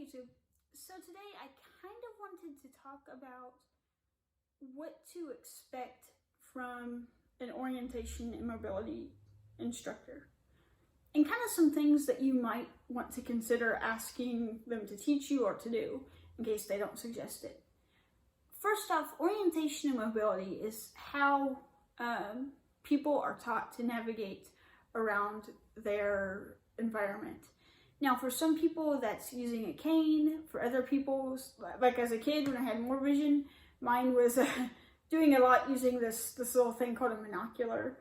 YouTube. So today I kind of wanted to talk about what to expect from an orientation and mobility instructor, and kind of some things that you might want to consider asking them to teach you or to do in case they don't suggest it. First off, orientation and mobility is how people are taught to navigate around their environment. Now, for some people, that's using a cane. For other people, like as a kid, when I had more vision, mine was doing a lot using this little thing called a monocular.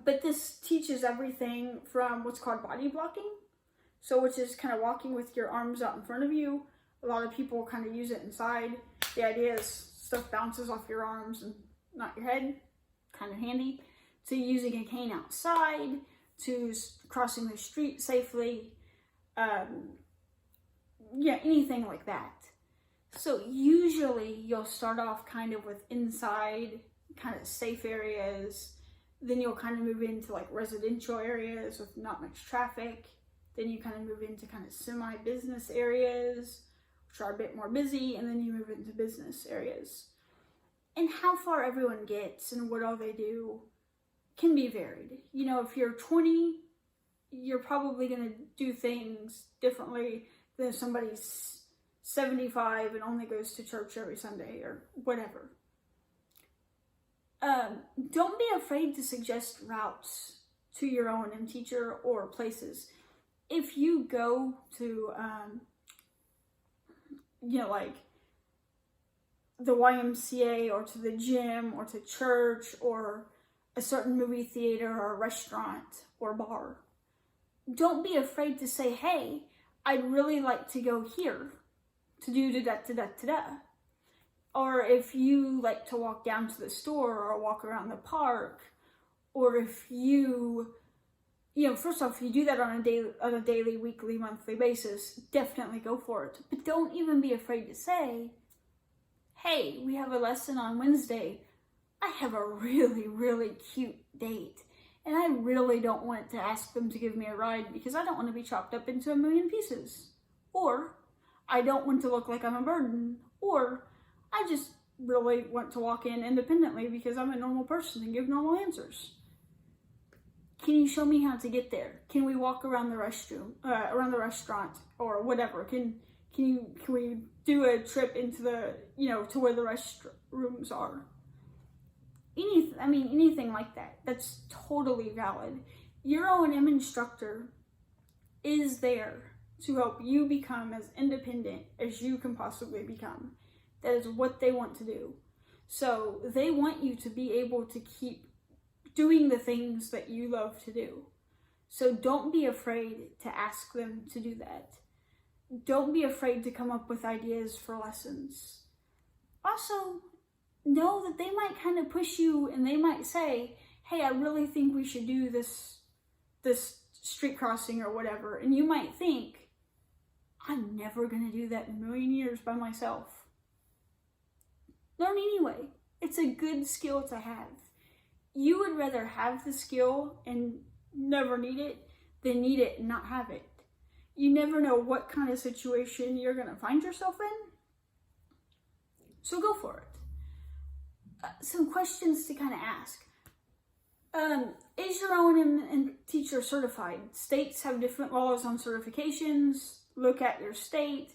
But this teaches everything from what's called body blocking, so which is kind of walking with your arms out in front of you. A lot of people kind of use it inside. The idea is stuff bounces off your arms and not your head. Kind of handy. To using a cane outside, to crossing the street safely, anything like that. So usually you'll start off kind of with inside, kind of safe areas, then you'll kind of move into like residential areas with not much traffic, then you kind of move into kind of semi-business areas, which are a bit more busy, and then you move into business areas. And how far everyone gets and what all they do can be varied. You know, if you're 20, you're probably going to do things differently than if somebody's 75 and only goes to church every Sunday or whatever. Don't be afraid to suggest routes to your O&M teacher or places. If you go to, like the YMCA or to the gym or to church or a certain movie theater or a restaurant or bar, don't be afraid to say, hey, I'd really like to go here to do da-da-da-da-da. Or if you like to walk down to the store or walk around the park, or if you first off, if you do that on a daily, weekly, monthly basis, definitely go for it. But don't even be afraid to say, hey, we have a lesson on Wednesday. I have a really, really cute date, and I really don't want to ask them to give me a ride because I don't want to be chopped up into a million pieces. Or I don't want to look like I'm a burden. Or I just really want to walk in independently because I'm a normal person and give normal answers. Can you show me how to get there? Can we walk around the restaurant or whatever? Can we do a trip into the, to where the restrooms are? Anything like that. That's totally valid. Your O&M instructor is there to help you become as independent as you can possibly become. That is what they want to do. So they want you to be able to keep doing the things that you love to do. So don't be afraid to ask them to do that. Don't be afraid to come up with ideas for lessons. Also, know that they might kind of push you and they might say, hey, I really think we should do this street crossing or whatever. And you might think, I'm never going to do that in a million years by myself. Learn anyway. It's a good skill to have. You would rather have the skill and never need it than need it and not have it. You never know what kind of situation you're going to find yourself in. So go for it. Some questions to kind of ask. Is your O&M teacher certified? States have different laws on certifications. Look at your state.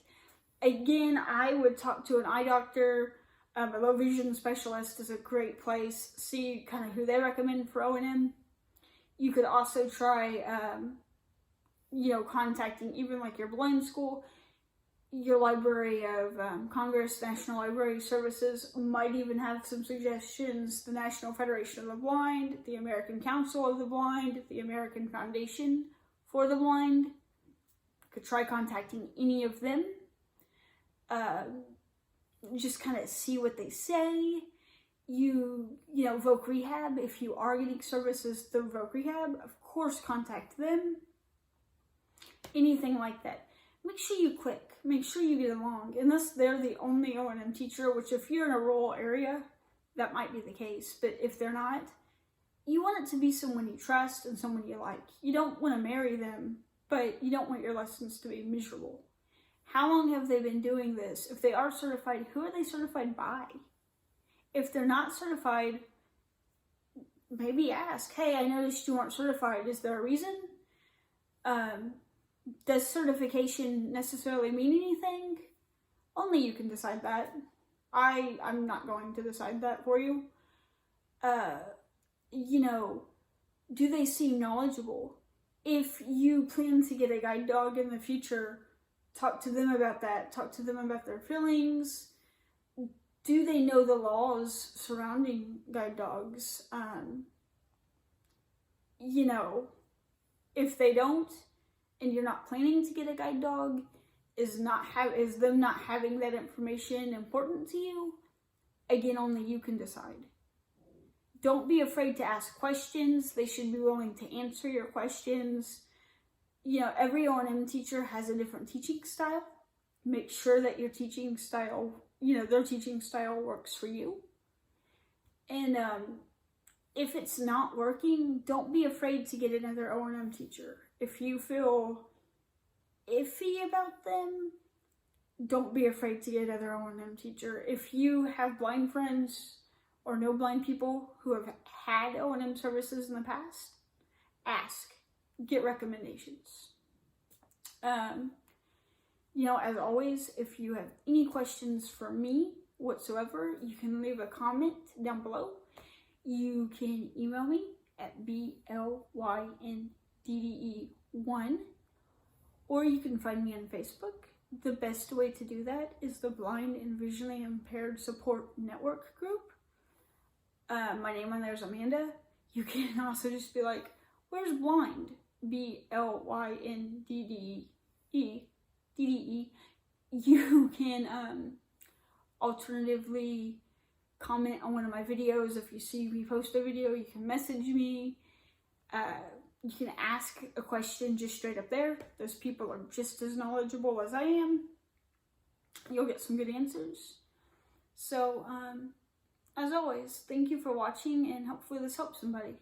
Again, I would talk to an eye doctor. A low vision specialist is a great place. See kind of who they recommend for O&M. You could also try, contacting even like your blind school. Your Library of Congress, National Library Services might even have some suggestions. The National Federation of the Blind, the American Council of the Blind, the American Foundation for the Blind. You could try contacting any of them. Just kind of see what they say. Voc Rehab, if you are getting services through Voc Rehab, of course contact them. Anything like that. Make sure you click. Make sure you get along. Unless they're the only O&M teacher, which if you're in a rural area, that might be the case. But if they're not, you want it to be someone you trust and someone you like. You don't want to marry them but you don't want your lessons to be miserable. How long have they been doing this? If they are certified, who are they certified by? If they're not certified, maybe ask, hey, I noticed you weren't certified. Is there a reason? Does certification necessarily mean anything? Only you can decide that. I'm not going to decide that for you. You know, do they seem knowledgeable? If you plan to get a guide dog in the future, talk to them about that. Talk to them about their feelings. Do they know the laws surrounding guide dogs? You know, if they don't, and you're not planning to get a guide dog, is them not having that information important to you? Again, only you can decide. Don't be afraid to ask questions. They should be willing to answer your questions. You know, every O&M teacher has a different teaching style. Make sure that your teaching style, you know, their teaching style works for you. And if it's not working, don't be afraid to get another O&M teacher. If you feel iffy about them, don't be afraid to get another O&M teacher. If you have blind friends or know blind people who have had O&M services in the past, ask. Get recommendations. You know, as always, if you have any questions for me whatsoever, you can leave a comment down below. You can email me at blynddE1, or you can find me on Facebook. The best way to do that is the Blind and Visually Impaired Support Network group. My name on there is Amanda. You can also just be like, where's blind? BLYNDDE. You can alternatively comment on one of my videos. If you see me post a video, you can message me. You can ask a question just straight up there. Those people are just as knowledgeable as I am. You'll get some good answers. So, as always, thank you for watching, and hopefully this helps somebody.